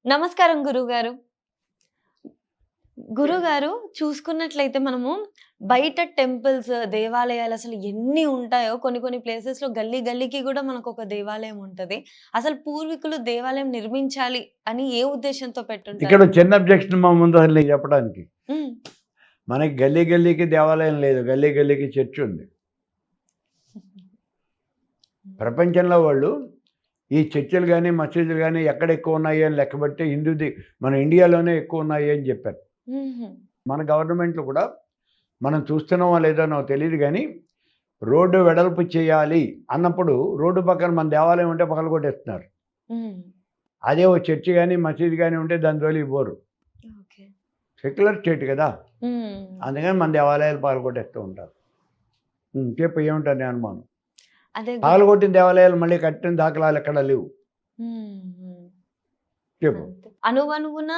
నమస్కారం గురువుగారు. గురువుగారు చూసుకున్నట్లయితే మనము బయట టెంపుల్స్, దేవాలయాలు అసలు ఎన్ని ఉంటాయో కొన్ని కొన్ని ప్లేసెస్‌లో గల్లీ గల్లీకి గూడా మనకొక దేవాలయం ఉంటది. అసలు పూర్వీకులు దేవాలయం నిర్మించాలి అని ఏ ఉద్దేశ్యంతో పెట్టుంటారు? ఇక్కడ చిన్న అబ్జెక్షన్ మా ముందు అసలు నీకు చెప్పడానికి. హ్మ్. మనకి గల్లీ గల్లీకి దేవాలయం లేదు. గల్లీ గల్లీకి చర్చ్ ఉంది. ప్రపంచంలో వాళ్ళు ఈ చర్చిలు గాని, మసీదులు గాని ఎక్కడ ఎక్కువ ఉన్నాయి అని లెక్కబట్టి మన ఇండియాలోనే ఎక్కువ ఉన్నాయి అని చెప్పారు. హుహు. మన గవర్నమెంట్‌లో కూడా మనం చూస్తున్నామో లేదో నాకు తెలీదు గానీ, రోడ్డు వెడల్పు చేయాలి అన్నప్పుడు రోడ్డు పక్కన మన దేవాలయం ఉంటే పగలగొట్టేస్తున్నారు. హ్మ్. అదే ఓ చర్చి గాని, మసీదు గాని ఉంటే దాని జోలికి పోరు. ఓకే. సెక్యులర్ స్టేట్ కదా! హ్మ్. అందుకని మన దేవాలయాలు పగలగొట్టేస్తూ ఉంటారు. చెప్పు ఏముంటారు నీ అనుమానం? అదే పగలగొట్టిన దేవాలయాలు మళ్ళీ కట్టిన దాఖలాలు ఎక్కడా లేవు. హ్మ్. హ్మ్. చెప్పు. అంతే. అణువణువున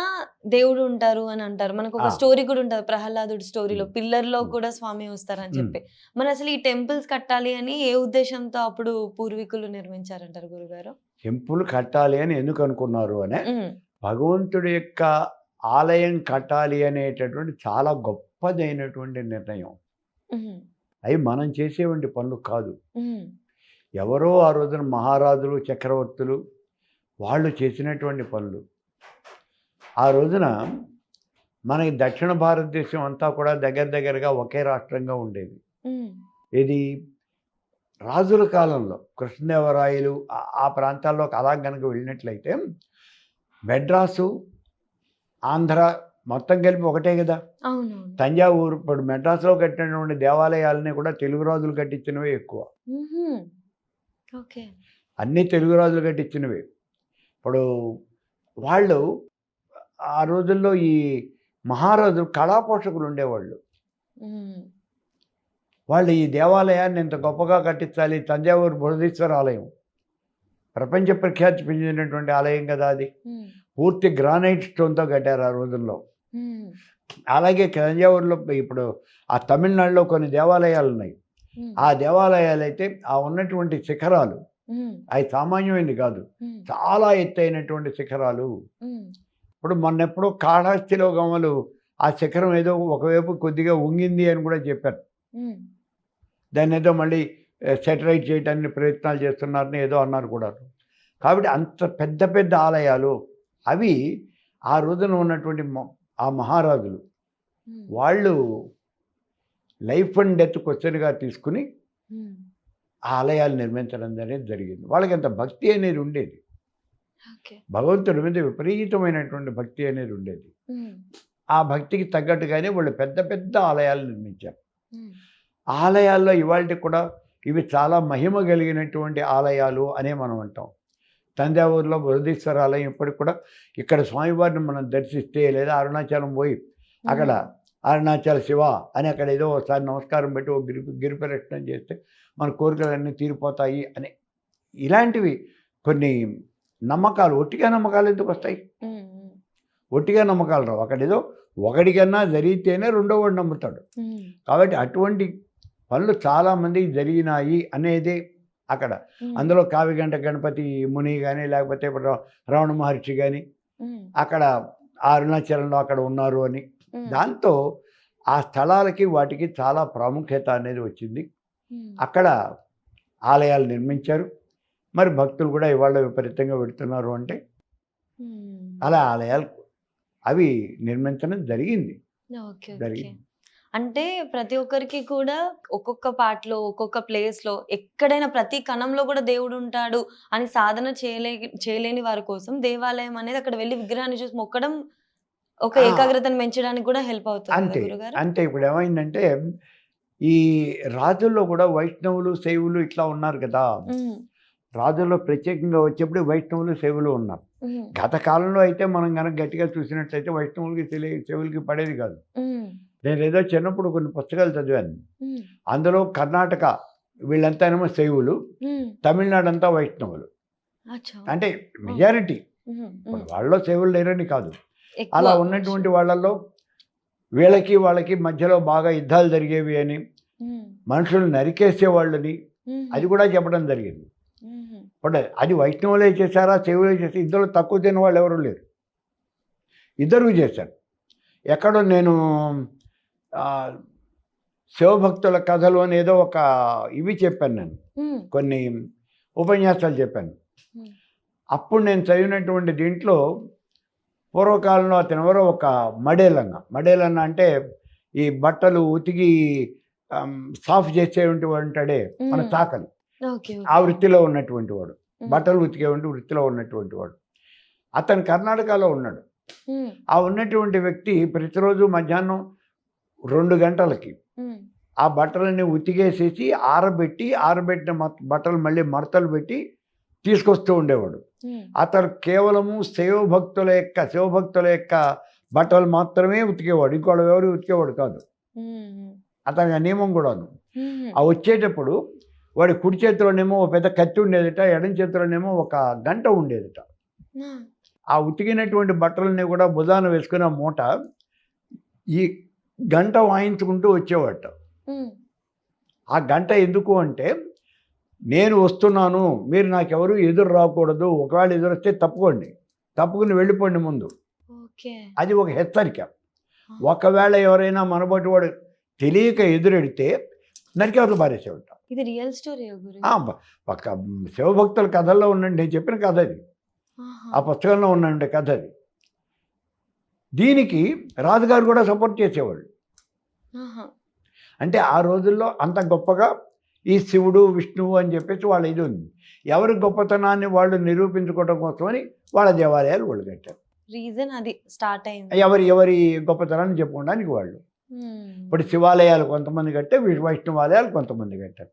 దేవుడు ఉంటారు అని అంటారు. మనకొక ఆ! స్టోరీ కూడా ఉంటది. ప్రహ్లాదుడి స్టోరీలో హ్మ్. పిల్లర్‌లో హ్మ్. కూడా స్వామి వస్తారని హ్మ్. చెప్పి. మరి అసలు ఈ టెంపుల్స్ కట్టాలి అని ఏ ఉద్దేశ్యంతో అప్పుడు పూర్వీకులు నిర్మించారంటారు గురుగారు? టెంపుల్ కట్టాలి అని ఎందుకు అనుకున్నారు అనే, హ్మ్. భగవంతుడి యొక్క ఆలయం కట్టాలి అనేటటువంటి చాలా గొప్పదైనటువంటి నిర్ణయం. హ్మ్. అవి మనం చేసేవంటి పనులు కాదు. హ్మ్. ఎవరో ఆ రోజున మహారాజులు, చక్రవర్తులు వాళ్ళు చేసినటువంటి పనులు. ఆ రోజున మనకి దక్షిణ భారతదేశం అంతా కూడా దగ్గరగా ఒకే రాష్ట్రంగా ఉండేది. హ్మ్. ఇది రాజుల కాలంలో కృష్ణదేవరాయలు ఆ ప్రాంతాల్లోకి అలా గనుక వెళ్ళినట్లయితే మెడ్రాసు, ఆంధ్ర మొత్తం కలిపి ఒకటే గదా! అవునవును. తంజావూరు ఇప్పుడు మెడ్రాస్‌లో కట్టినటువంటి దేవాలయాలన్నీ కూడా తెలుగు రాజులు కట్టించినవే ఎక్కువ. హుహు. ఓకే. అన్నీ తెలుగు రాజులు కట్టించినవే. ఇప్పుడు వాళ్ళు ఆ రోజుల్లో ఈ మహారాజులు కళా పోషకులు ఉండేవాళ్ళు. హ్మ్. వాళ్ళు ఈ దేవాలయాన్ని ఇంత గొప్పగా కట్టించాలి. తంజావూరు బృహదీశ్వర ఆలయం ప్రపంచ ప్రఖ్యాతి చెందినటువంటి ఆలయం కదా అది. హ్మ్. పూర్తి గ్రానైట్ స్టోన్‌తో కట్టారు ఆ రోజుల్లో. హ్మ్. అలాగే తంజావూరులో ఇప్పుడు ఆ తమిళనాడులో కొన్ని దేవాలయాలున్నాయి. హ్మ్. ఆ దేవాలయాలైతే ఆ ఉన్నటువంటి శిఖరాలు హ్మ్. అవి సామాన్యమైనది కాదు. హ్మ్. చాలా ఎత్తైనటువంటి శిఖరాలు. హ్మ్. ఇప్పుడు మొన్నెప్పుడో కాళహస్తిలో గమలు ఆ శిఖరం ఏదో ఒకవైపు కొద్దిగా వంగింది అని కూడా చెప్పారు. హ్మ్. దాన్నేదో మళ్ళీ సెటరైట్ చేయటానికి ప్రయత్నాలు చేస్తున్నారని ఏదో అన్నారు కూడా. కాబట్టి అంత పెద్ద పెద్ద ఆలయాలు అవి ఆ రోజున ఉన్నటువంటి ఆ మహారాజులు హ్మ్. వాళ్ళు లైఫ్ అండ్ డెత్ క్వెషన్‌గా తీసుకొని హ్మ్. ఆ ఆలయాలు నిర్మించడం అనేది జరిగింది. వాళ్ళకి అంత భక్తి అనేది ఉండేది. ఓకే. భగవంతుడి మీద విపరీతమైనటువంటి భక్తి అనేది ఉండేది. హ్మ్. ఆ భక్తికి తగ్గట్టుగానే వాళ్ళు పెద్ద పెద్ద ఆలయాలు నిర్మించారు. హ్మ్. ఆలయాల్లో ఇవాల్టికి కూడా ఇవి చాలా మహిమ కలిగినటువంటి ఆలయాలు అనే మనం అంటాం. తంజావూరులో బృహదీశ్వర ఆలయం ఇప్పటికి కూడా ఇక్కడ స్వామివారిని మనం దర్శిస్తే లేదా అరుణాచలం పోయి అక్కడ హ్మ్. అరుణాచల శివ అని అక్కడ ఏదో ఒకసారి నమస్కారం పెట్టి ఒక గిరి ప్రదక్షిణం చేస్తే మన కోరికలన్నీ తీరిపోతాయి అని ఇలాంటివి కొన్ని నమ్మకాలు ఒట్టిగా నమ్మకాలు ఎందుకు వస్తాయి? హ్మ్. హ్మ్. ఒట్టిగా నమ్మకాలు రావు. అక్కడేదో ఒకడికన్నా జరిగితేనే రెండో వాడు నమ్ముతాడు. హ్మ్. కాబట్టి అటువంటి పనులు చాలామందికి జరిగినాయి అనేదే అక్కడ. హ్మ్. అందులో కావిగంట గణపతి ముని గాని, లేకపోతే ఇప్పుడు రమణ మహర్షి గాని, హ్మ్. అక్కడ ఆ అరుణాచలంలో అక్కడ ఉన్నారు అని. హ్మ్. దాంతో ఆ స్థలాలకి వాటికి చాలా ప్రాముఖ్యత అనేది వచ్చింది. హ్మ్. అక్కడ ఆలయాలు నిర్మించారు. మరి భక్తులు కూడా ఇవాళ విపరీతంగా వెడుతున్నారు అంటే, హ్మ్. అలా ఆలయాలు అవి నిర్మించడం జరిగింది. ఓకే. ఓకే. జరిగింది. అంటే ప్రతి ఒక్కరికి కూడా ఒక్కొక్క పార్ట్‌లో, ఒక్కొక్క ప్లేస్‌లో ఎక్కడైనా ప్రతి కణంలో కూడా దేవుడుంటాడు అని సాధన చేయలేని వారి కోసం దేవాలయం అనేది అక్కడ వెళ్లి విగ్రహాన్ని చూసి మొక్కడం ఒక ఆ! ఏకాగ్రతను పెంచడానికి కూడా హెల్ప్ అవుతది కదా అంతే. గురుగారు? అంతే. ఇప్పుడేమైందంటే, ఈ రాజుల్లో గూడా వైష్ణవులు, శైవులు ఇట్లా ఉన్నారు కదా! హ్మ్. రాజుల్లో ప్రత్యేకంగా వచ్చేప్పుడు వైష్ణవులు, శైవులు ఉన్నారు. హ్మ్. గత కాలంలో అయితే మనం గనక గట్టిగా చూసినట్లయితే వైష్ణవులకి, శైవులకి పడేది కాదు. హ్మ్. నేనేదో చిన్నప్పుడు కొన్ని పుస్తకాలు చదివాను. హ్మ్. అందులో కర్ణాటక వీళ్ళంతానేమో శైవులు, హ్మ్. తమిళనాడు అంతా వైష్ణవులు. అచ్చా! అంటే ఓకే. ఆ! మెజారిటీ. హుహు. ఇప్పుడు హ్మ్. వాళ్ళలో శైవులు లేరని కాదు. ఎక్కువ అలా పోర్షన్. ఉన్నటువంటి వాళ్ళల్లో వీళ్ళకి, వాళ్ళకి మధ్యలో బాగా యుద్ధాలు జరిగేవి అని, హ్మ్. మనుషులు నరికేసేవాళ్ళని హుహు. అది కూడా చెప్పడం జరిగింది. హుహు. బట్ అది వైష్ణవులే చేశారా, శైవులే చేశారా ఇందులో తక్కువ తిన్న వాళ్ళు ఎవరు లేరు. ఇద్దరు చేశారు. ఎక్కడో నేను శివభక్తుల కథలు అని ఏదో ఒక ఇవి చెప్పాను నేను, కొన్ని ఉపన్యాసాలు చెప్పాను. అప్పుడు నేను చదివినటువంటి దీంట్లో పూర్వకాలంలో అతను ఎవరో ఒక మడేలన్న అంటే ఈ బట్టలు ఉతికి సాఫ్ చేసేటువంటి వాడు ఉంటాడే మన చాకలి, ఆ వృత్తిలో ఉన్నటువంటి వాడు, బట్టలు ఉతికేటువంటి వృత్తిలో ఉన్నటువంటి వాడు. అతను కర్ణాటకలో ఉన్నాడు. ఆ ఉన్నటువంటి వ్యక్తి ప్రతిరోజు మధ్యాహ్నం 2 గంటలకి ఆ బట్టలన్నీ ఉతికేసేసి ఆరబెట్టిన బట్టలు మళ్ళీ మడతలు పెట్టి తీసుకొస్తూ ఉండేవాడు. అతను కేవలము శివభక్తుల యొక్క బట్టలు మాత్రమే ఉతికేవాడు, ఇంకోళ్ళు ఎవరు ఉతికేవాడు కాదు. అతనికి ఆ నియమం కూడాను. ఆ వచ్చేటప్పుడు వాడి కుడి చేతిలోనేమో ఒక పెద్ద కత్తి ఉండేదిట, ఎడం చేతిలోనేమో ఒక గంట ఉండేదిట. ఆ ఉతికినటువంటి బట్టలని కూడా భుజాన వేసుకుని ఆ మూట ఈ గంట వాయించుకుంటూ వచ్చేవాట. ఆ గంట ఎందుకు అంటే, నేను వస్తున్నాను, మీరు నాకెవరు ఎదురు రాకూడదు, ఒకవేళ ఎదురు వస్తే తప్పుకుని వెళ్ళిపోండి ముందు. అది ఒక హెచ్చరిక. ఒకవేళ ఎవరైనా మనబోటి వాడు తెలియక ఎదురెడితే నరికేవతలు పారేసేవాట. ఇది రియల్ స్టోరీ. ఒక శివభక్తుల కథల్లో ఉండండి, నేను చెప్పిన కథ అది, ఆ పుస్తకంలో ఉండండి కథ అది. దీనికి రాజుగారు కూడా సపోర్ట్ చేసేవాళ్ళు. అంటే ఆ రోజుల్లో అంత గొప్పగా ఈ శివుడు విష్ణువు అని చెప్పేసి వాళ్ళ ఇది ఉంది. ఎవరి గొప్పతనాన్ని వాళ్ళు నిరూపించుకోవడం కోసమని వాళ్ళ దేవాలయాలు వాళ్ళు కట్టారు. రీజన్ అది స్టార్ట్ అయింది, ఎవరి గొప్పతనాన్ని చెప్పుకోవడానికి వాళ్ళు. ఇప్పుడు శివాలయాలు కొంతమంది కట్టారు, వైష్ణవాలయాలు కొంతమంది కట్టారు,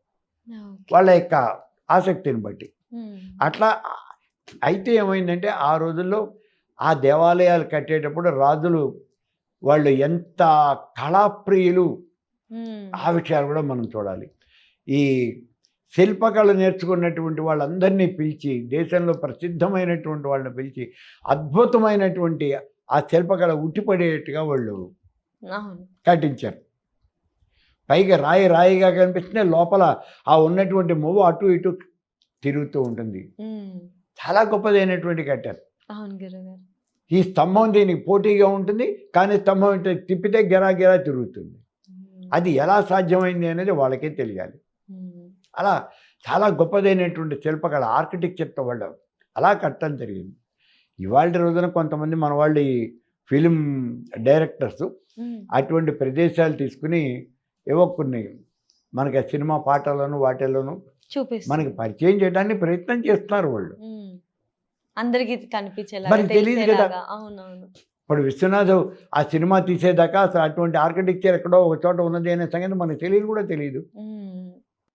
వాళ్ళ యొక్క ఆసక్తిని బట్టి అట్లా. అయితే ఏమైందంటే ఆ రోజుల్లో ఆ దేవాలయాలు కట్టేటప్పుడు రాజులు వాళ్ళు ఎంత కళాప్రియులు, ఆ విషయాలు కూడా మనం చూడాలి. ఈ శిల్పకళ నేర్చుకున్నటువంటి వాళ్ళందరినీ పిలిచి, దేశంలో ప్రసిద్ధమైనటువంటి వాళ్ళని పిలిచి అద్భుతమైనటువంటి ఆ శిల్పకళ ఉట్టిపడేట్టుగా వాళ్ళు కట్టించారు. పైగా రాయిగా కనిపిస్తే లోపల ఆ ఉన్నటువంటి మువ్వ అటు ఇటు తిరుగుతూ ఉంటుంది. చాలా గొప్పదైనటువంటి కట్టారు. ఈ స్తంభం దీనికి పోటీగా ఉంటుంది, కానీ స్తంభం తిప్పితే గిరా తిరుగుతుంది. అది ఎలా సాధ్యమైంది అనేది వాళ్ళకే తెలియాలి. అలా చాలా గొప్పదైనటువంటి శిల్పకళ, ఆర్కిటెక్చర్తో వాళ్ళు అలా కట్టడం జరిగింది. ఇవాళ రోజున కొంతమంది మన వాళ్ళు ఈ ఫిలిం డైరెక్టర్స్ అటువంటి ప్రదేశాలు తీసుకుని ఏవో కొన్ని మనకి ఆ సినిమా పాటలను వాటిల్లోనూ మనకి పరిచయం చేయడానికి ప్రయత్నం చేస్తున్నారు వాళ్ళు. అందరికీ కనిపించేలా, మరి తెలియదు కదా. ఇప్పుడు విశ్వనాథ్ ఆ సినిమా తీసేదాకా అసలు అటువంటి ఆర్కిటెక్చర్ ఎక్కడో ఒక చోట ఉన్నది అనే సంగతి మనకు తెలియదు.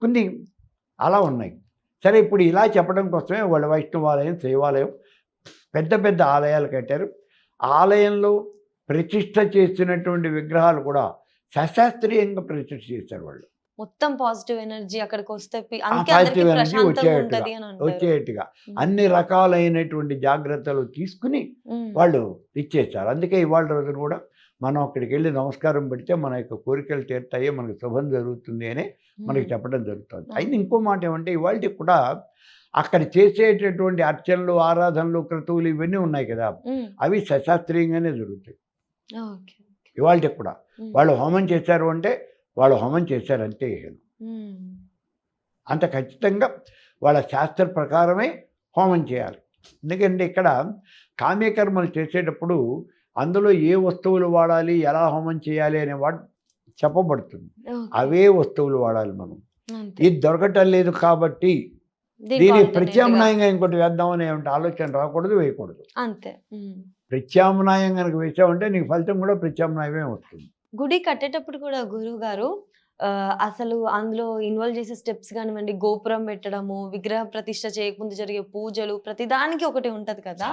కొన్ని అలా ఉన్నాయి. సరే, ఇప్పుడు ఇలా చెప్పడం కోసమే వాళ్ళ వైష్ణవాలయం, శైవాలయం పెద్ద ఆలయాలు కట్టారు. ఆలయంలో ప్రతిష్ఠ చేసినటువంటి విగ్రహాలు కూడా సశాస్త్రీయంగా ప్రతిష్ఠ చేశారు వాళ్ళు. మొత్తం పాజిటివ్ ఎనర్జీ అక్కడికి వస్తే పాజిటివ్ ఎనర్జీ వచ్చేట్టుగా అన్ని రకాలైనటువంటి జాగ్రత్తలు తీసుకుని వాళ్ళు ఇచ్చేసారు. అందుకే ఇవాళ రోజున కూడా మనం అక్కడికి వెళ్ళి నమస్కారం పెడితే మన యొక్క కోరికలు తీరుతాయి, మనకు శుభం జరుగుతుంది అని మనకి చెప్పడం జరుగుతుంది. అయితే ఇంకో మాట ఏమంటే, ఇవాళకి కూడా అక్కడ చేసేటటువంటి అర్చనలు, ఆరాధనలు, క్రతువులు ఇవన్నీ ఉన్నాయి కదా, అవి సశాస్త్రీయంగానే జరుగుతాయి. ఇవాళకి కూడా వాళ్ళు హోమం చేశారు అంటే వాళ్ళు హోమం చేశారు అంతే. అంత ఖచ్చితంగా వాళ్ళ శాస్త్ర ప్రకారమే హోమం చేయాలి. ఎందుకంటే ఇక్కడ కామ్యకర్మలు చేసేటప్పుడు అందులో ఏ వస్తువులు వాడాలి, ఎలా హోమం చేయాలి అనే వాడు చెప్పబడుతుంది. అవే వస్తువులు వాడాలి మనం. ఇది దొరకటం లేదు కాబట్టి దీనికి ప్రత్యామ్నాయంగా ఇంకోటి వేద్దామనే ఆలోచన రాకూడదు, వేయకూడదు. అంతే. ప్రత్యామ్నాయం కనుక వేసామంటే నీకు ఫలితం కూడా ప్రత్యామ్నాయమే వస్తుంది. గుడి కట్టేటప్పుడు కూడా గురువు గారు అసలు అందులో ఇన్వాల్వ్ చేసే స్టెప్స్ కానివ్వండి, గోపురం పెట్టడము, విగ్రహ ప్రతిష్ఠ చేయకముందు జరిగే పూజలు, ప్రతిదానికి ఒకటి ఉంటది కదా.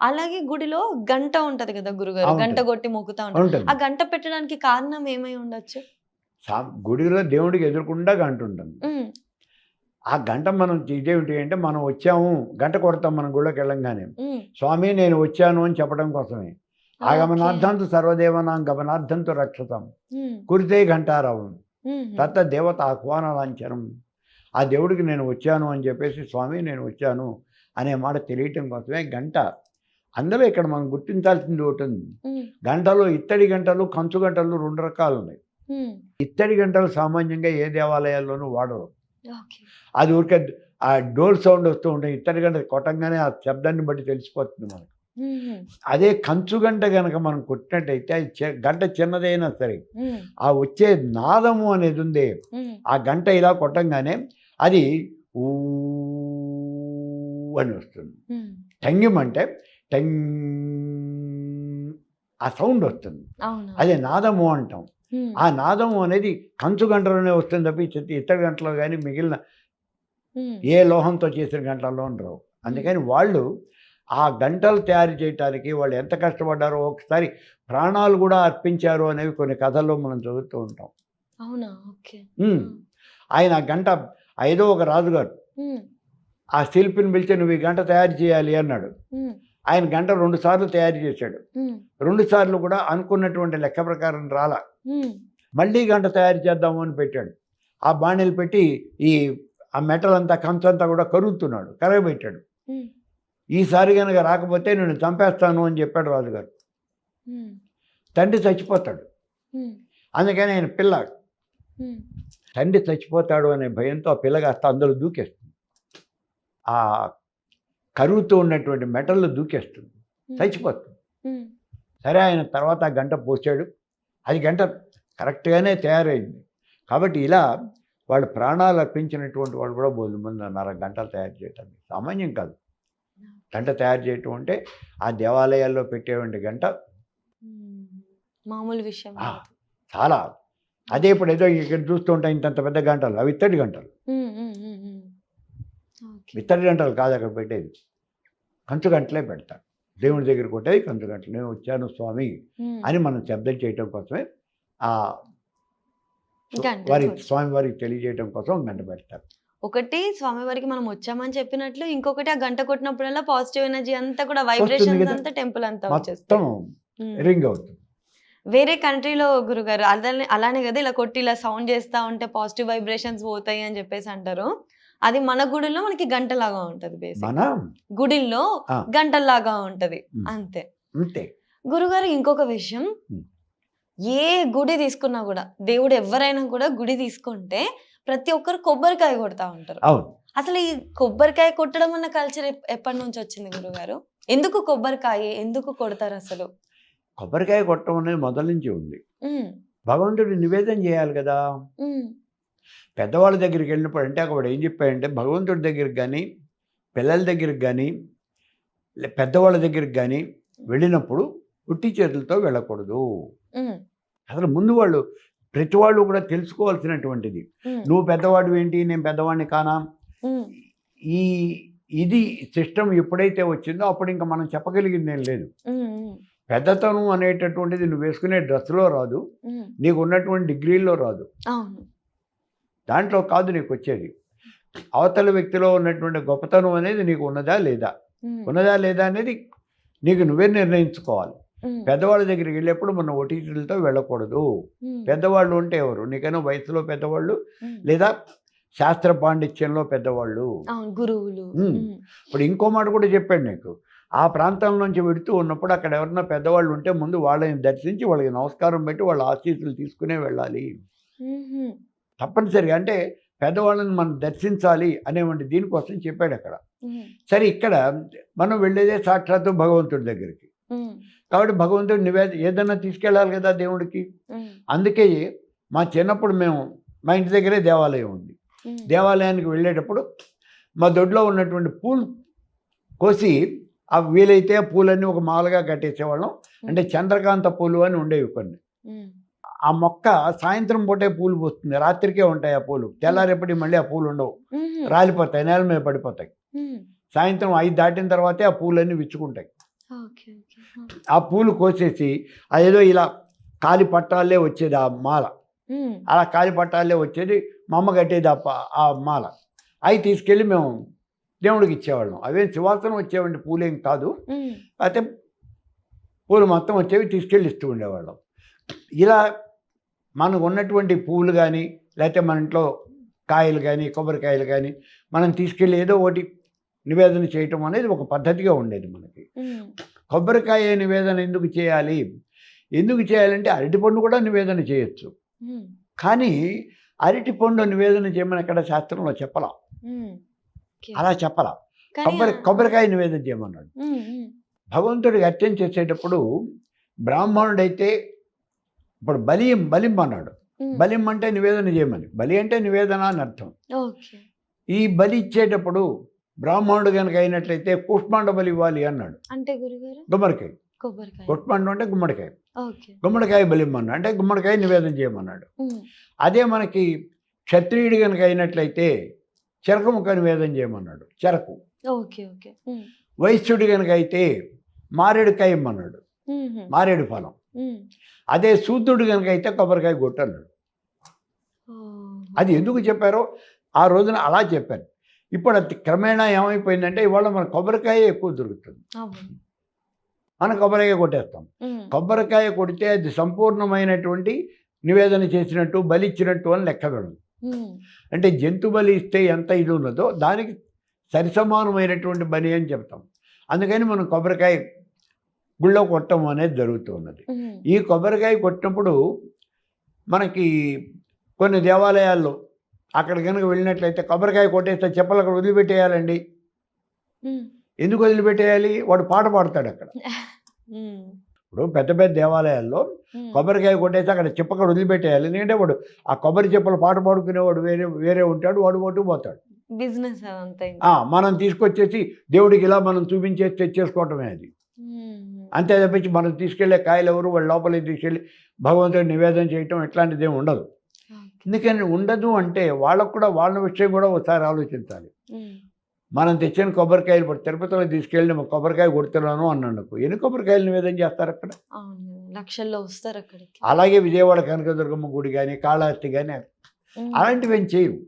అలాగే గుడిలో గంట ఉంటది కదా గురుగారు, గంట కొట్టి మొక్కుతా ఉంటారు. ఆ గంట పెట్టడానికి కారణం ఏమై ఉండొచ్చు? గుడిలో దేవుడికి ఎదురుకుండా గంట ఉంటుంది. ఆ గంట మనం ఇదేమిటి అంటే, మనం వచ్చాము గంట కొడతాం మనం గుళ్ళకి వెళ్ళంగానే, స్వామి నేను వచ్చాను అని చెప్పడం కోసమే. ఆగమనార్థంతో సర్వదేవనాం గమనార్థంతో రక్షతాం కురితే ఘంటారావం తత్త దేవత ఆహ్వాన లాంఛనం. ఆ దేవుడికి నేను వచ్చాను అని చెప్పేసి, స్వామి నేను వచ్చాను అనే మాట తెలియటం కోసమే గంట. అందులో ఇక్కడ మనం గుర్తించాల్సింది ఒకటి ఉంది. హ్మ్. గంటలు, ఇత్తడి గంటలు, కంచు గంటలు 2 రకాలు ఉన్నాయి. హ్మ్. ఇత్తడి గంటలు సామాన్యంగా ఏ దేవాలయాల్లోనూ వాడరు. ఓకే. అది ఊరికే ఆ డోల్ సౌండ్ వస్తూ ఉంటాయి. ఇత్తడి గంట కొట్టంగానే ఆ శబ్దాన్ని బట్టి తెలిసిపోతుంది మనకు. హుహు. అదే కంచు గంట గనక మనం కొట్టినట్టయితే అది గంట చిన్నదైనా సరే హ్మ్. ఆ వచ్చే నాదము అనేది ఉందే, హ్మ్. ఆ గంట ఇలా కొట్టంగానే అది ఊ అని వస్తుంది. హ్మ్. టంగిమంటే టంగ్ ఆ సౌండ్ వస్తుంది. అవునా? అదే నాదము అంటాం. హ్మ్. ఆ నాదము అనేది కంచు గంటలోనే వస్తుంది తప్ప ఇత్తడి గంటలో కానీ మిగిలిన హ్మ్. ఏ లోహంతో చేసిన గంటల్లో రావు. అందుకని వాళ్ళు ఆ గంటలు తయారు చేయటానికి వాళ్ళు ఎంత కష్టపడ్డారో, ఒకసారి ప్రాణాలు కూడా అర్పించారు అనేవి కొన్ని కథల్లో మనం చదువుతూ ఉంటాం. అవునా? ఓకే. హ్మ్. హ్మ్. ఆయన ఆ గంట ఏదో ఒక రాజుగారు హ్మ్. ఆ శిల్పిని పిలిచి నువ్వు ఈ గంట తయారు చేయాలి అన్నాడు. హ్మ్. ఆయన గంట 2 సార్లు తయారు చేశాడు. హ్మ్. 2 సార్లు కూడా అనుకున్నటువంటి లెక్క ప్రకారం రాలా. హ్మ్. మళ్ళీ గంట తయారు చేద్దాము అని పెట్టాడు. ఆ బాణీలు పెట్టి ఈ ఆ మెటల్ అంతా కంచంతా కూడా కరుగుతున్నాడు. కరగబెట్టాడు. హ్మ్. ఈసారి గనక రాకపోతే నిన్ను చంపేస్తాను అని చెప్పాడు రాజుగారు. హ్మ్. తండ్రి చచ్చిపోతాడు. హ్మ్. అందుకని ఆయన పిల్ల హ్మ్. తండ్రి చచ్చిపోతాడు అనే భయంతో ఆ పిల్ల కాస్త అందులో దూకేస్తుంది. ఆ కరుగుతూ ఉన్నటువంటి మెటల్‌లో దూకేస్తుంది. హ్మ్. చచ్చిపోతుంది. హ్మ్. సరే ఆయన తర్వాత ఆ గంట పోసాడు. అది గంట కరెక్ట్‌గానే తయారైంది. కాబట్టి ఇలా వాళ్ళు ప్రాణాలు అర్పించినటువంటి వాళ్ళు కూడా బోలెడు మంది ఉన్నారు ఆ గంటలు తయారు చేయటానికి. సామాన్యం కాదు. గంట తయారు చేయటం అంటే ఆ దేవాలయాల్లో పెట్టేటువంటి గంట హ్మ్. మామూలు విషయం ఆ! కాదు. చాలా. అదే ఇప్పుడు ఏదో ఇక్కడ చూస్తూ ఉంటాం ఇంతంత పెద్ద గంటలు. అవి ఇత్తడి గంటలు. హ్మ్. హ్మ్. హ్మ్. హ్మ్. ఓకే. ఇత్తడి గంటలు కాదు అక్కడ పెట్టేది. కంచు గంటలే పెడతారు. దేవుడి దగ్గర కొట్టేది కంచు గంటలు. నేను వచ్చాను స్వామి హ్మ్. అని మనం శబ్దం చేయటం కోసమే గంటలు కొట్టు. స్వామివారికి తెలియజేయటం కోసం గంట పెడతారు. ఒకటి స్వామివారికి మనం వచ్చామని చెప్పినట్లు, ఇంకొకటి ఆ గంట కొట్టినప్పుడల్లా పాజిటివ్ ఎనర్జీ అంతా కూడా వస్తుంది వైబ్రేషన్స్ కదా! అంతా టెంపుల్ అంతా మొత్తం వచ్చేస్తాయి. హ్మ్. రింగ్ అవుతుంది. వేరే కంట్రీలో గురుగారు అలానే గదా! ఇలా కొట్టి ఇలా సౌండ్ చేస్తా ఉంటే పాజిటివ్ వైబ్రేషన్స్ పోతాయి అని చెప్పేసి అంటారు. అది మన గుడిలో మనకి గంటలాగా ఉంటది మన బేసిక్‌గా. గుడిల్లో ఆ! గంటల్లాగా ఉంటది. హ్మ్. అంతే. అంతే. గురుగారు ఇంకొక విషయం, హ్మ్. ఏ గుడి తీసుకున్నా గూడా, దేవుడు ఎవ్వరైనా కూడా గుడి తీసుకుంటే ప్రతి ఒక్కరు కొబ్బరికాయ కొడతా ఉంటారు. అవును. అసలు ఈ కొబ్బరికాయ కొట్టడం అన్న కల్చర్ ఎప్పటినుంచొచ్చింది గురుగారు? ఎందుకు కొబ్బరికాయ? ఎందుకు కొడతారసలు? కొబ్బరికాయ కొట్టడం అనేది మొదల నుంచి ఉంది. హ్మ్. భగవంతుడికి నివేదన చేయాలి కదా! హ్మ్. పెద్దవాళ్ళ దగ్గరికి వెళ్ళినప్పుడు అంటే అక్కడ ఏం చెప్పాడంటే భగవంతుడి దగ్గరికి గాని, పిల్లల దగ్గరికి గాని, పెద్దవాళ్ళ దగ్గరికి గాని వెళ్ళినప్పుడు ఉట్టి చేతులతో వెళ్ళకూడదు. హ్మ్. అసలు ముందు వాళ్ళు ప్రతి వాళ్ళు కూడా తెలుసుకోవాల్సినటువంటిది. హ్మ్. నువ్వు పెద్దవాడివేంటి? నేను పెద్దవాడిని కానా? హ్మ్. ఈ ఇది సిస్టమ్ ఎప్పుడైతే వచ్చిందో అప్పుడు ఇంక మనం చెప్పగలిగిందేం లేదు. హ్మ్. హ్మ్. పెద్దతనం అనేటటువంటిది నువ్వు వేసుకునే డ్రెస్‌లో రాదు. హ్మ్. నీకున్నటువంటి డిగ్రీల్లో రాదు. అవును. దాంట్లో కాదు నీకొచ్చేది. అవతల వ్యక్తిలో ఉన్నటువంటి గొప్పతనం అనేది నీకు ఉన్నదా లేదా? హ్మ్. ఉన్నదా లేదా అనేది నీకు నువ్వే నిర్ణయించుకోవాలి. హ్మ్. పెద్దవాళ్ళ దగ్గరికి వెళ్ళేప్పుడు మనం ఒటీటీలతో వెళ్ళకూడదు. హ్మ్. పెద్దవాళ్ళు ఉంటే ఎవరు? నీకన్నా వయసులో పెద్దవాళ్ళు హ్మ్. లేదా శాస్త్ర పాండిత్యంలో పెద్దవాళ్ళు. అవును. గురువులు. హ్మ్. హ్మ్. ఇప్పుడు ఇంకో మాట కూడా చెప్పాడు నీకు. ఆ ప్రాంతం నుంచి వెడుతూ ఉన్నప్పుడు అక్కడ ఎవరన్నా పెద్దవాళ్ళు ఉంటే ముందు వాళ్ళని దర్శించి వాళ్ళకి నమస్కారం పెట్టి వాళ్ళ ఆశీస్సులు తీసుకునే వెళ్ళాలి. హుహు. తప్పనిసరిగా అంటే పెద్దవాళ్ళని మనం దర్శించాలి అనేవంటి దీనికోసం చెప్పాడక్కడ. హ్మ్. సరే ఇక్కడ మనం వెళ్ళేదే సాక్షాత్తు భగవంతుడి దగ్గరికి. హ్మ్. కాబట్టి భగవంతుడు ఏదన్నా తీసుకెళ్ళాలి కదా దేవుడికి. హ్మ్. అందుకే మా చిన్నప్పుడు మా ఇంటి దగ్గరే దేవాలయం ఉంది. హ్మ్. దేవాలయానికి వెళ్ళేటప్పుడు మా దొడ్లో ఉన్నటువంటి పూలు కోసి వీలైతే ఆ పూలన్నీ ఒక మాలగా కట్టేసేవాళ్ళం. అంటే చంద్రకాంత పూలు అని ఉండేవి కొన్ని. హ్మ్. ఆ మొక్క సాయంత్రం పూటే పూలు పూస్తుంది. రాత్రికే ఉంటాయి ఆ పూలు. తెల్లారేపటికి మళ్ళీ ఆ పూలు ఉండవు. హుహు. రాలిపోతాయి. నేల మీద పడిపోతాయి. హ్మ్. సాయంత్రం 5 దాటిన తర్వాతే ఆ పూలన్నీ విచ్చుకుంటాయి. ఓకే. ఓకే. ఆ! ఆ పూలు కోసేసి అదేదో ఇలా కాలి పట్టాలే వచ్చేది ఆ మాల. హ్మ్. అలా కాలి పట్టాలే వచ్చేది. మా అమ్మ కట్టేది ఆ మాల. అయి తీసుకెళ్ళి మేము దేవుడికి ఇచ్చేవాళ్ళం. అవేం సువాసన వచ్చేవంటి పూలేం కాదు. హ్మ్. అయితే పూలు మొత్తం వచ్చేవి తీసుకెళ్ళి ఇస్తూ ఉండేవాళ్ళం. ఇలా మనకు ఉన్నటువంటి పువ్వులు గానీ, లేతే మన ఇంట్లో కాయలు గానీ, కొబ్బరికాయలు గానీ, మనం తీసుకెళ్ళి ఏదో ఒకటి నివేదన చేయటం అనేది ఒక పద్ధతిగా ఉండేది మనకి. కొబ్బరికాయ నివేదన ఎందుకు చేయాలి? ఎందుకు చేయాలంటే అరటిపండు కూడా నివేదన చేయొచ్చు. కానీ అరటిపండు నివేదన చేయమని ఎక్కడ శాస్త్రంలో చెప్పలా. అలా చెప్పలా. కొబ్బరికాయ నివేదన చేయమన్నాడు. భగవంతుడికి అర్చన చేసేటప్పుడు బ్రాహ్మణుడైతే ఇప్పుడు బలిం అన్నాడు. బలిం అంటే నివేదన చేయమని. బలి అంటే నివేదన అని అర్థం. ఈ బలి ఇచ్చేటప్పుడు బ్రాహ్మణుడు కనుక అయినట్లయితే కుష్మాండ బలి ఇవ్వాలి అన్నాడు. అంటే గురుగారు గుమ్మడికాయ. కుష్మాండం అంటే గుమ్మడికాయ. గుమ్మడికాయ బలిం అన్నాడు. అంటే గుమ్మడికాయ నివేదన చేయమన్నాడు. అదే మనకి క్షత్రియుడు కనుక అయినట్లయితే చెరకు ముక్క నివేదన చేయమన్నాడు. చెరకు. వైశ్యుడు కనుక అయితే మారేడుకాయ ఇమ్మన్నాడు. మారేడు ఫలం. అదే శూద్రుడు కనుక అయితే కొబ్బరికాయ కొట్టు అన్నాడు. అది ఎందుకు చెప్పారో ఆ రోజున అలా చెప్పారు. ఇప్పుడు అది క్రమేణా ఏమైపోయిందంటే ఇవాళ మన కొబ్బరికాయ ఎక్కువ దొరుకుతుంది. మనం కొబ్బరికాయ కొట్టేస్తాం. కొబ్బరికాయ కొడితే అది సంపూర్ణమైనటువంటి నివేదన చేసినట్టు బలి ఇచ్చినట్టు అని లెక్క పెడదు. అంటే జంతు బలి ఇస్తే ఎంత ఇది ఉన్నదో దానికి సరిసమానమైనటువంటి బలి అని చెప్తాం. అందుకని మనం కొబ్బరికాయ గుళ్ళో కొట్టడం అనేది జరుగుతున్నది. ఈ కొబ్బరికాయ కొట్టినప్పుడు మనకి కొన్ని దేవాలయాల్లో అక్కడ కనుక వెళ్ళినట్లయితే కొబ్బరికాయ కొట్టేస్తే చెప్పలు అక్కడ వదిలిపెట్టేయాలండి. ఎందుకు వదిలిపెట్టేయాలి? వాడు పాట పాడతాడు అక్కడ. ఇప్పుడు పెద్ద పెద్ద దేవాలయాల్లో కొబ్బరికాయ కొట్టేస్తే అక్కడ చెప్పక వదిలిపెట్టేయాలి. ఎందుకంటే వాడు ఆ కొబ్బరి చెప్పలు పాట పాడుకునేవాడు వేరే ఉంటాడు. వాడు పోతాడు. బిజినెస్ మనం తీసుకొచ్చేసి దేవుడికి ఇలా మనం చూపించేసి తెచ్చేసుకోవటమే అది. అంతే తప్పించి మనం తీసుకెళ్లే కాయలు ఎవరు వాళ్ళ లోపలికి తీసుకెళ్ళి భగవంతుడి నివేదన చేయటం ఇట్లాంటిది ఏమి ఉండదు. ఎందుకని ఉండదు అంటే వాళ్ళకు కూడా వాళ్ళ విషయం కూడా ఒకసారి ఆలోచించాలి. మనం తెచ్చిన కొబ్బరికాయలు ఇప్పుడు తిరుపతిలో తీసుకెళ్ళి కొబ్బరికాయ కొడుతున్నాను అన్నాడు. ఎన్ని కొబ్బరికాయలు నివేదన చేస్తారు అక్కడ? లక్షల్లో వస్తారు అక్కడికి. అలాగే విజయవాడ కనకదుర్గమ్మ గుడి కానీ కాళహస్తి కానీ అలాంటివి ఏం చేయవు.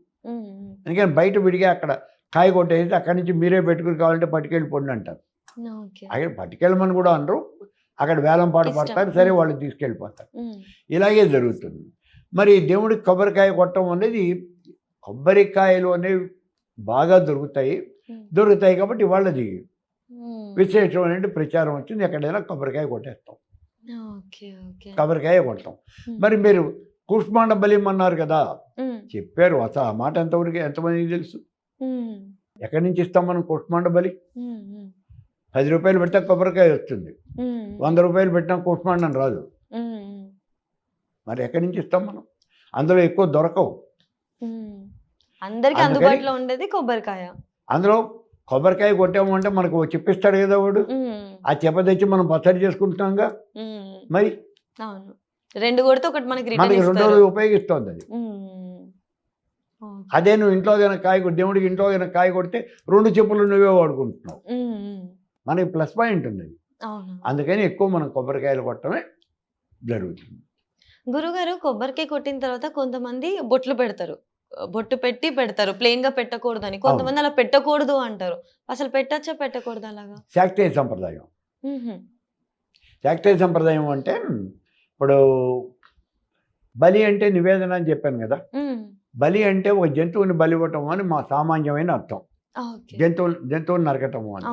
ఎందుకని బయట విడిగా అక్కడ కాయ కొట్టేసి అక్కడి నుంచి మీరే పెట్టుకుని కావాలంటే పట్టుకెళ్ళిపోండి అంటారు. అక్కడ పట్టుకెళ్ళమని కూడా అనరు. అక్కడ వేలం పాట పడతారు. సరే వాళ్ళు తీసుకెళ్ళిపోతారు. ఇలాగే జరుగుతుంది. మరి దేవుడికి కొబ్బరికాయ కొట్టడం అనేది కొబ్బరికాయలు అనేవి బాగా దొరుకుతాయి కాబట్టి వాళ్ళది విశేషమైన ప్రచారం వచ్చింది. ఎక్కడైనా కొబ్బరికాయ కొట్టేస్తాం. కొబ్బరికాయ కొట్టడం. మరి మీరు కుష్మాండ బలిం అన్నారు కదా, చెప్పారు. అసలు ఆ మాట ఎంతమందికి తెలుసు? ఎక్కడి నుంచి ఇస్తాం మనం కుష్మాండ బలి? 10 రూపాయలు పెట్టా కొబ్బరికాయ వస్తుంది. 100 రూపాయలు పెట్టినా కుష్మాండం రాదు. మరి ఎక్కడి నుంచి ఇస్తాం మనం? అందులో ఎక్కువ దొరకవు. అందరికీ అందుబాటులో ఉండేది కొబ్బరికాయ. అందులో కొబ్బరికాయ కొట్టాము అంటే మనకు చెప్పిస్తాడు కదా వాడు. ఆ చెప్ప తెచ్చి మనం పచ్చడి చేసుకుంటున్నాంగా. మరి 2 కొడితే ఒకటి మనకి 2 రోజులు ఉపయోగిస్తుంది అది. అదే నువ్వు ఇంట్లో దేవుడికి ఇంట్లో కాయ కొడితే 2 చెప్పులు నువ్వే వాడుకుంటున్నావు. మనకి ప్లస్ పాయింట్ ఉంది అది. అందుకని ఎక్కువ మనం కొబ్బరికాయలు కొట్టడమే జరుగుతుంది. గురుగారు, కొబ్బరికాయ కొట్టిన తర్వాత కొంతమంది బొట్లు పెడతారు. బొట్టు పెడతారు. ప్లెయిన్ గా పెట్టకూడదని. కొంతమంది అలా పెట్టకూడదు అంటారు. అసలు పెట్టచ్చా పెట్టకూడదు అలాగా? శాక్తేయ సంప్రదాయం. శాక్తేయ సంప్రదాయం అంటే ఇప్పుడు బలి అంటే నివేదన అని చెప్పాను కదా. బలి అంటే ఒక జంతువుని బలి ఇవ్వటం అని మా సామాన్యమైన అర్థం. జంతువుని నరకటము అని.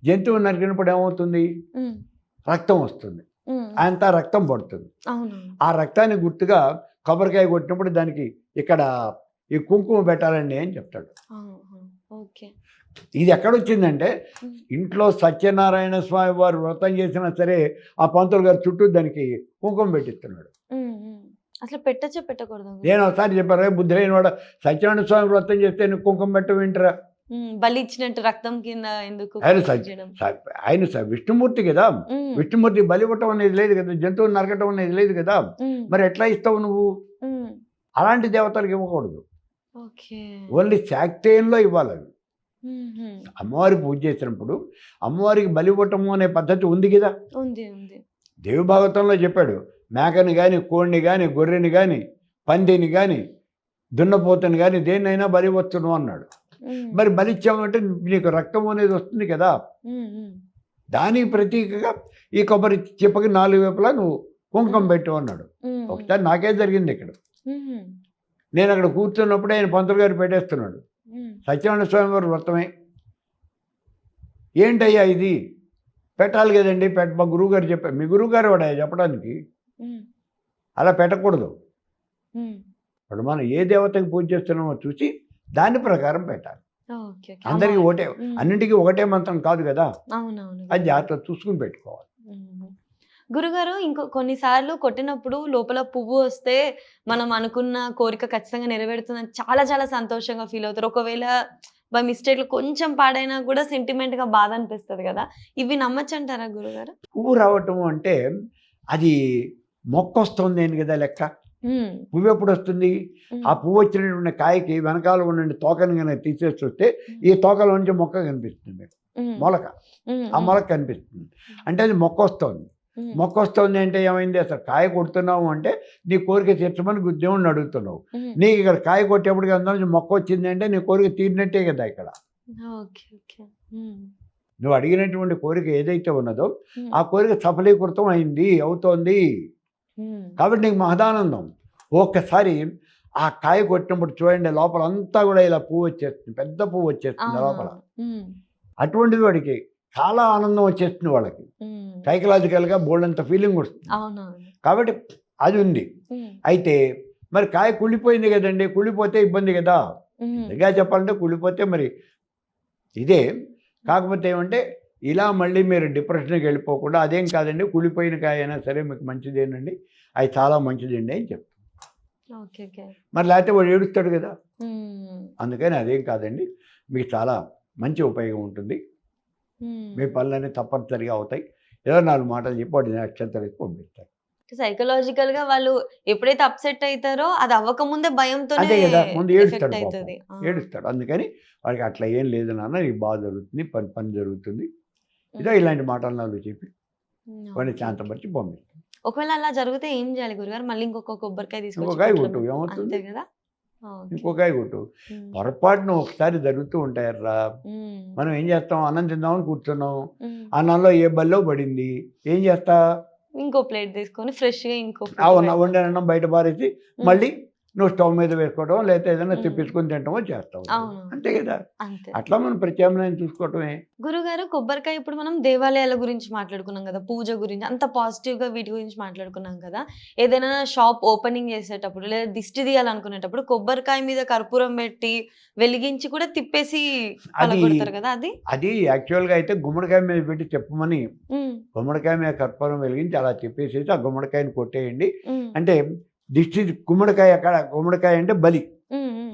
జంతువుని నరికినప్పుడు ఏమవుతుంది? రక్తం వస్తుంది. అంతా రక్తం పడుతుంది. ఆ రక్తాన్ని గుర్తుగా కొబ్బరికాయ కొట్టినప్పుడు దానికి ఇక్కడ ఈ కుంకుమ పెట్టాలండి అని చెప్తాడు. ఇది ఎక్కడొచ్చిందంటే ఇంట్లో సత్యనారాయణ స్వామి వారు వ్రతం చేసినా సరే ఆ పంతులు గారు చుట్టూ దానికి కుంకుమ పెట్టిస్తున్నాడు. అసలు పెట్టచ్చా పెట్టకూడదు? నేను ఒకసారి చెప్పారు, బుద్ధి లేని వాడు సత్యనారాయణ స్వామి వ్రతం చేస్తే నువ్వు కుంకుమ పెట్ట వింటరా? బలి ఇచ్చినట్టు రక్తం కింద ఎందుకు? ఆయన విష్ణుమూర్తి కదా. విష్ణుమూర్తి బలి ఇవ్వటం అనేది లేదు కదా, జంతువుని నరకటం అనేది లేదు కదా. మరి ఎట్లా ఇస్తావు నువ్వు? అలాంటి దేవతలకు ఇవ్వకూడదు. ఓన్లీ శాక్తేయంలో ఇవ్వాలి. అమ్మవారి పూజ చేసినప్పుడు అమ్మవారికి బలి ఇవ్వటము అనే పద్ధతి ఉంది కదా. దేవి భాగవతంలో చెప్పాడు, మేకని కానీ కోడిని కానీ గొర్రెని కానీ పందిని కానీ దున్నపోతని కానీ దేన్నైనా బలి ఇవ్వచ్చును అన్నాడు. మరి బలిచ్చామంటే నీకు రక్తం అనేది వస్తుంది కదా. దానికి ప్రతీకగా ఈ కొబ్బరి చెప్పకి 4 వైపులా నువ్వు కుంకుమ పెట్టు అన్నాడు. ఒకసారి నాకే జరిగింది ఇక్కడ. నేను అక్కడ కూర్చున్నప్పుడు ఆయన పంతులు గారు పెట్టేస్తున్నాడు. సత్యనారాయణ స్వామి వారి వ్రతమే. ఏంటయ్యా ఇది పెట్టాలి కదండి మా గురువుగారు చెప్పారు. మీ గురువుగారు వాడు చెప్పడానికి. అలా పెట్టకూడదు. ఇప్పుడు మనం ఏ దేవతకి పూజ చేస్తున్నామో చూసి దాని ప్రకారం పెట్టాలి. అందరికీ ఒకటే, అన్నింటికీ ఒకటే మంత్రం కాదు కదా. అది జాగ్రత్త చూసుకుని పెట్టుకోవాలి. గురుగారు కొన్నిసార్లు కొట్టినప్పుడు లోపల పువ్వు వస్తే మనం అనుకున్న కోరిక ఖచ్చితంగా నెరవేరుతుందని చాలా చాలా సంతోషంగా ఫీల్ అవుతారు. ఒకవేళ బై మిస్టేక్ కొంచెం పాడైనా కూడా సెంటిమెంట్ గా బాధ అనిపిస్తుంది కదా. ఇవి నమ్మచ్చు అంటారా గురుగారు? పువ్వు రావటం అంటే అది మొక్క వస్తుంది అని కదా లెక్క. పువ్వు ఎప్పుడు వస్తుంది? ఆ పువ్వు వచ్చినటువంటి కాయకి వెనకాల ఉన్న తోకని కనుక తీసేసి వస్తే ఈ తోకల నుంచి మొక్క కనిపిస్తుంది, మొలక. ఆ మొలక కనిపిస్తుంది అంటే అది మొక్క వస్తుంది. మొక్క వస్తుంది అంటే ఏమైంది? అసలు కాయ కొడుతున్నావు అంటే నీ కోరిక తీర్చమని దేవుణ్ణి అడుగుతున్నావు. నీకు ఇక్కడ కాయ కొట్టేప్పటికి అందులో నుంచి మొక్క వచ్చింది అంటే నీ కోరిక తీరినట్టే కదా. ఇక్కడ నువ్వు అడిగినటువంటి కోరిక ఏదైతే ఉన్నదో ఆ కోరిక సఫలీకృతం అవుతోంది కాబట్టి నీకు మహదానందం. ఒక్కసారి ఆ కాయ కొట్టినప్పుడు చూడండి లోపల అంతా కూడా ఇలా పువ్వు వచ్చేస్తుంది, పెద్ద పువ్వు వచ్చేస్తుంది లోపల. అటువంటిది వాడికి చాలా ఆనందం వచ్చేస్తుంది, వాళ్ళకి సైకలాజికల్గా బోల్డంత ఫీలింగ్ వస్తుంది. కాబట్టి అది ఉంది. అయితే మరి కాయ కుళ్ళిపోయింది కదండి, కుళ్ళిపోతే ఇబ్బంది కదా. నిజంగా చెప్పాలంటే కుళ్ళిపోతే మరి ఇదే. కాకపోతే ఏమంటే ఇలా మళ్ళీ మీరు డిప్రెషన్కి వెళ్ళిపోకుండా అదేం కాదండి, కుళ్ళిపోయిన కాయ అయినా సరే మీకు మంచిదేనండి, అది చాలా మంచిదండి అని చెప్తాను. మరి లేకపోతే వాడు ఏడుస్తాడు కదా. అందుకని అదేం కాదండి, మీకు చాలా మంచి ఉపయోగం ఉంటుంది. మీ పనులన్నీ తప్పనిసరిగా అవుతాయి. ఏదో 4 మాటలు చెప్పి వాడిని అక్షంతలకి పంపిస్తారు. సైకలాజికల్ గా వాళ్ళు ఎప్పుడైతే అప్సెట్ అవుతారో అది అవ్వకముందే భయంతో అదే కదా, ముందు ఏడుస్తాడు. అందుకని వాడికి అట్లా ఏం లేదు నాన్న, నీకు బాగా జరుగుతుంది, పని జరుగుతుంది, ఇదో ఇలాంటి మాటలు 4 చెప్పి వాడిని శాంతపరిచి పంపిస్తాం. ఒకవేళ అలా జరిగితే ఏం చేయాలి గురుగారు? మళ్ళీ ఇంకొక కొబ్బరికాయ తీసుకొని ఇంకొకాయ కొట్టు, ఏమవుతుంది కదా. ఇంకొకాయ కొట్టు. పొరపాటున ఒకసారి జరుగుతూ ఉంటాయర్రా. మనం ఏం చేస్తాం, అన్నం తిందామని కూర్చున్నాం, అన్నంలో ఏ బల్లో పడింది, ఏం చేస్తా, ఇంకో ప్లేట్ తీసుకొని ఫ్రెష్ గా వండిన అన్నం బయట పారేసి మళ్ళీ నువ్వు స్టవ్ మీద వేసుకోవడం లేకపోతే ఏదైనా తెప్పించుకొని తింటామో చేస్తావు, అంతే కదా. అట్లా మనం ప్రత్యామ్నాయం చూసుకోవటమే. గురుగారు కొబ్బరికాయ ఇప్పుడు మనం దేవాలయాల గురించి మాట్లాడుకున్నాం కదా, పూజ గురించి అంత పాజిటివ్ గా వీటి గురించి మాట్లాడుకున్నాం కదా. ఏదైనా షాప్ ఓపెనింగ్ చేసేటప్పుడు లేదా దిష్టి తీయాలనుకునేటప్పుడు కొబ్బరికాయ మీద కర్పూరం పెట్టి వెలిగించి కూడా తిప్పేసి పలగొడతారు కదా. అది యాక్చువల్గా అయితే గుమ్మడికాయ మీద పెట్టి చెప్పమని, గుమ్మడికాయ మీద కర్పూరం వెలిగించి అలా తిప్పేసేసి ఆ గుమ్మడికాయని కొట్టేయండి అంటే దిష్టి. గుమ్మడికాయ అక్కడ, గుమ్మడికాయ అంటే బలి,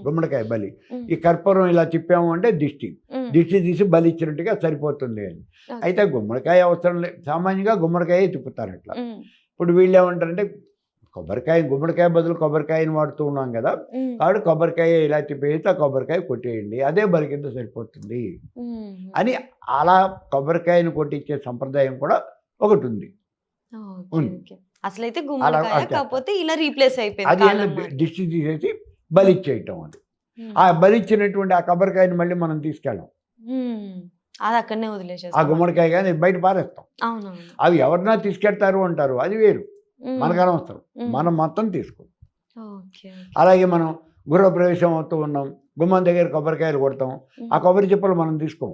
గుమ్మడికాయ బలి. ఈ కర్పూరం ఇలా తిప్పాము అంటే దిష్టి తీసి బలి ఇచ్చినట్టుగా సరిపోతుంది అని. అయితే గుమ్మడికాయ అవసరం లేదు, సామాన్యంగా గుమ్మడికాయ తిప్పుతారు అట్లా. ఇప్పుడు వీళ్ళు ఏమంటారంటే గుమ్మడికాయ బదులు కొబ్బరికాయని వాడుతూ ఉన్నాం కదా, కాబట్టి కొబ్బరికాయ ఇలా తిప్పేసి ఆ కొబ్బరికాయ కొట్టేయండి, అదే బలి కింద సరిపోతుంది అని అలా కొబ్బరికాయని కొట్టించే సంప్రదాయం కూడా ఒకటి ఉంది. అసలైతే గుమ్మడికాయ కాకపోతే ఇలా రీప్లేస్ అయిపోయింది, అది దిష్టి తీసేసి బలిచ్చేయటం. అది ఆ బలిచ్చినటువంటి ఆ కొబ్బరికాయని మళ్ళీ మనం తీసుకెళ్ళాం, అది అక్కడనే వదిలేసేస్తాం. ఆ గుమ్మడికాయ కానీ బయట పారేస్తాం. అవి ఎవరినా తీసుకెళ్తారు అంటారు, అది వేరు, మనకు అనవసరం, మనం మొత్తం తీసుకోం. అలాగే మనం గృహప్రవేశం అవుతూ ఉన్నాం, గుమ్మం దగ్గర కొబ్బరికాయలు కొడతాం, ఆ కొబ్బరి చిప్పలు మనం తీసుకోం,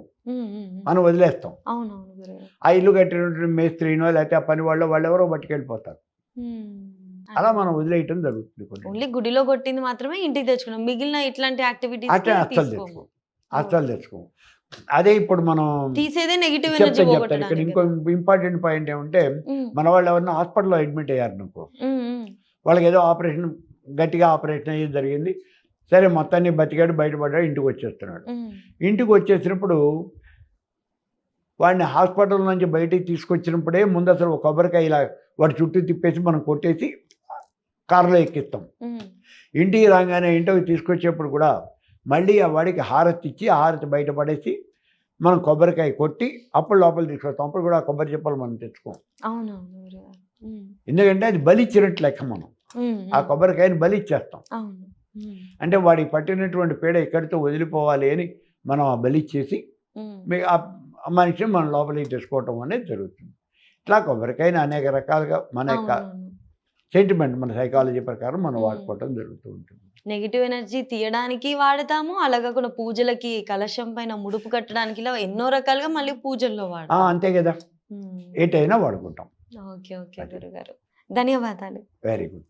మనం వదిలేస్తాం. ఆ ఇల్లు కట్టినటువంటి మేస్త్రినో లేకపోతే ఆ పని వాళ్ళు ఎవరో పట్టుకెళ్ళిపోతారు. అలా మనం వదిలేయటం జరుగుతుంది. ఓన్లీ గుడిలో కొట్టింది మాత్రమే ఇంటికి తెచ్చుకున్నాం, మిగిలిన ఇట్లాంటి యాక్టివిటీస్ అస్సలు తెచ్చుకోము. అదే ఇప్పుడు మనం తీసేదే నెగిటివ్ ఎనర్జీ చెప్తాను. ఇక్కడ ఇంకో ఇంపార్టెంట్ పాయింట్ ఏమంటే, మన వాళ్ళు ఎవరన్నా హాస్పిటల్లో అడ్మిట్ అయ్యారు అనుకో, వాళ్ళకి ఏదో ఆపరేషన్, గట్టిగా ఆపరేషన్ అయ్యి జరిగింది, సరే మొత్తాన్ని బతికాడు, బయటపడ్డాడు, ఇంటికి వచ్చేస్తున్నాడు. ఇంటికి వచ్చేసినప్పుడు వాడిని హాస్పిటల్ నుంచి బయటికి తీసుకొచ్చినప్పుడే ముందు అసలు ఒక కొబ్బరికాయ ఇలా వాడి చుట్టూ తిప్పేసి మనం కొట్టేసి కారులో ఎక్కిస్తాం. ఇంటికి రాగానే ఇంటికి తీసుకొచ్చేప్పుడు కూడా మళ్ళీ ఆ వాడికి హారతి ఇచ్చి ఆ హారతి బయటపడేసి మనం కొబ్బరికాయ కొట్టి అప్పుడు లోపల తీసుకొస్తాం. అప్పుడు కూడా కొబ్బరి చెప్పలు మనం తెచ్చుకోం, ఎందుకంటే అది బలిచ్చినట్టు లెక్క. మనం ఆ కొబ్బరికాయని బలిచ్చేస్తాం, అంటే వాడికి పట్టినటువంటి పీడ ఎక్కడితో వదిలిపోవాలి అని మనం ఆ బలిచ్చేసి ఆ మనిషిని మనం లోపలికి తెచ్చుకోవటం అనేది జరుగుతుంది. ఇట్లా కొబ్బరికాయని అనేక రకాలుగా మన యొక్క సెంటిమెంట్ మన సైకాలజీ ప్రకారం మనం హ్మ్. వాడుకోవటం జరుగుతూ ఉంటుంది. నెగెటివ్ ఎనర్జీ తీయడానికి వాడతాము. అలా కాకుండా పూజలకి కలశం పైన ముడుపు కట్టడానికి ఇలా ఎన్నో రకాలుగా మళ్ళీ పూజల్లో వాడతాం. అంతే కదా, హ్మ్. ఏటైనా వాడుకుంటాం. ఓకే. ఓకే అది. గురుగారు. ధన్యవాదాలు. Very good.